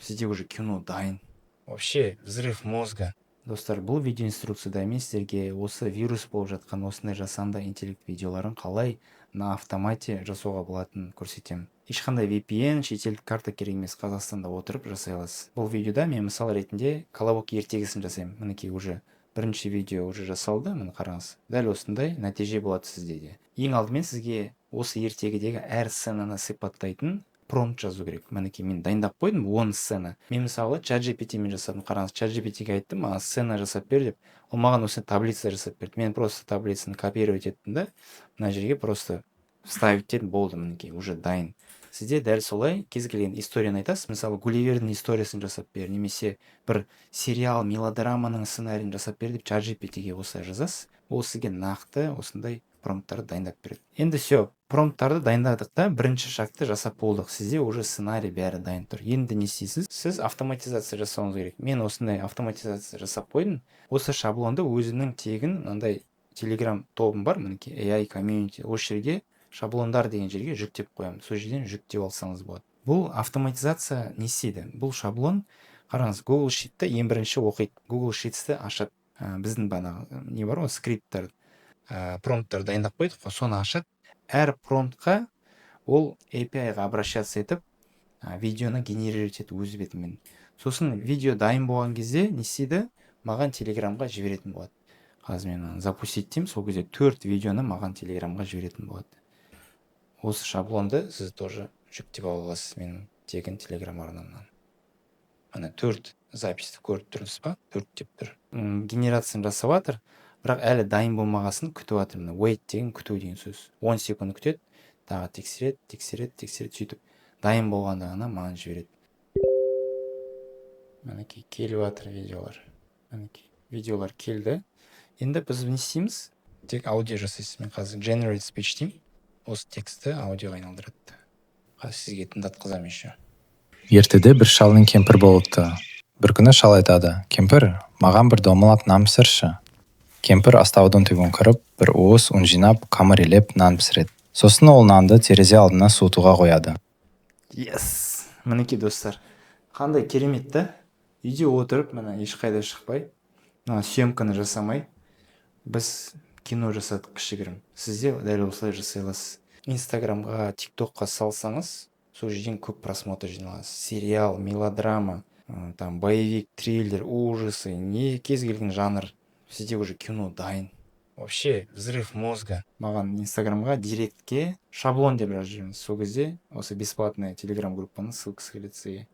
Сізде уже кино дайын. Вообще взрыв мозга. Достар, бұл видео инструкцияда мен сіздерге осы вирус болып жатқан осындай жасанды интеллект видеоларын қалай на автомате жасауға болатынын көрсетемін. Ешқандай VPN, шетелдік карта керек емес, Қазақстанда отырып жасай аласыз. Бұл видеода мен мысал ретінде колобок ертегісін жасаймын. Мінекей уже бірінші видео уже жасалды, міне қараңыз. Дәл осындай нәтиже болады сізде де. Ең алдымен сізге осы ертегідегі әр сценаны сипаттайтын промпт жазу керек. Мінекей мен дайындап қойдым 10 сцена. Мен мысалы ChatGPT-мен жасадым. Қараңыз, ChatGPT-ге айттым, маған сцена жасап бер деп. Ол маған осы таблица жасап берді. Мен просто таблицаны копировать еттім да, мына жерге просто вставить дедім, болды, мінекей уже дайын. Сізде дәл солай кез келген историяны айтасыз. Мысалы, Гулливердің историясын жасап бер, немесе бір сериал, мелодраманың сценарийін жасап бер деп ChatGPT-ге осылай жазасыз. Ол сізге нақты осындай промпттарды дайындап береді. Енді все, промпттарды дайындадық та, бірінші шартты жасап болдық. Сізде уже сценарий бәрі дайын тұр. Енді не істейсіз? Сіз автоматизация жасауыңыз керек. Мен осындай автоматизация жасап қойдым. Осы шаблонды өзінің тегін мынандай Telegram тобым бар, мінекей AI Community. Осы жерге шаблондар деген жерге жүктеп қоямын. Сол жерден жүктеп алсаңыз болады. Бұл автоматизация не істейді? Бұл шаблон, қараңыз, Google Sheet-ті ең бірінші оқиды. Google Sheets-ті ашады. Біздің бағанағы не бар ғой, скрипттер, промпттар дайындап қойдық қой, соны ашады. Әр промптқа ол API-ға обращаться етіп, видеоны генерировать етіп өз бетімен. Сосын видео дайын болған кезде не істейді? Маған Телеграмға жіберетін болады. Қазір мен запустить деймін, сол кезде 4 видеоны маған Телеграмға жіберетін болады. Осы шаблонды сіз тоже жүктеп ала аласыз менің тегін Телеграм арнамнан. Мына 4 записьті көріп тұрсыз ба? 4 деп тұр. Генерацияны жасап жатыр, бірақ әлі дайын болмағасын күтіп жатыр. Мына wait деген күту деген сөз. 10 секунд күтеді, тағы тексереді, сөйтіп дайын болғанда ғана маған жібереді. Мінекей келіп жатыр видеолар. Мінекей видеолар келді. Енді біз не істейміз? Тек аудио жасайсыз. Мен қазір generate speech деймін. Осы тексті аудиоға айналдырады. Қазір сізге тыңдатқызамын еще. Ертеде бір шалдың кемпір болыпты. Бір күні шал айтады: кемпір, маған бір домалақ нан пісірші. Кемпір астаудың түбін кіріп, бір уыс ұн жинап, қамыр илеп нан пісіреді. Сосын ол нанды терезе алдына суытуға қояды. Yes! Мінекей достар, қандай керемет та. Үйде отырып, мына ешқайда шықпай, съемканы жасамай, біз кино жасадық кішігірім. Сізде дәл осылай жасай аласыз. Инстаграмға, тиктокқа салсаңыз, сол жерден көп просмотр жиналасыз. Сериал, мелодрама, там боевик, триллер, ужасы, не кез келген жанр. Сізде уже кино дайын. Вообще взрыв мозга. Маған инстаграмға директке шаблон деп жазып жіберіңіз. Сол кезде осы бесплатный телеграм группаның ссылкасы келеді сізге.